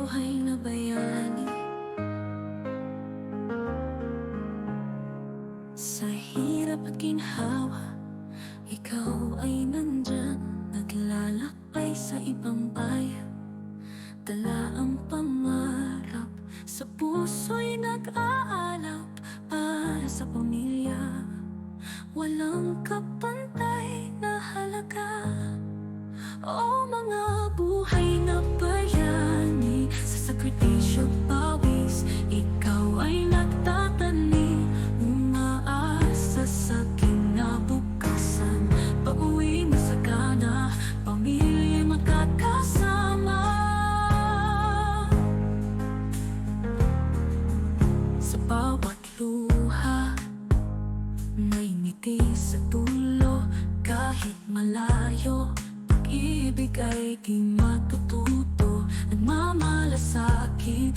buhay na bayani. Sa hirap at ginhawa, ikaw ay nandyan, naglalakbay sa ibang bayan. Dala ang pangarap, sa puso'y nag-aalap para sa pamilya. Walang kapantay na halaga. O mga buhay na bayani, sa sakripisyo pawis, ikaw ay nagtatanim, umaasa sa kinabukasan. Pag-uwi mo sa Ghana, pamilya magkakasama. Sa bawat luha, may ngiti sa dulo, kahit malayo. Pag-ibig ay di matututo, nagmamalasakit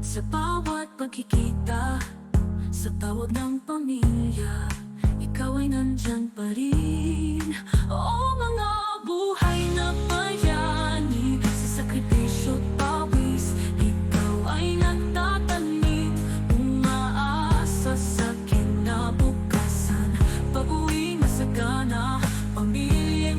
sa bawat pagkikita. Sa tawag ng pamilya, ikaw ay nandyan pa rin. O mga buhay na bayani, sa sakripisyo't pawis, ikaw ay nagtatanim, umaasa sa kinabukasan. Pag-uwi mo sa Ghana, pamilya'y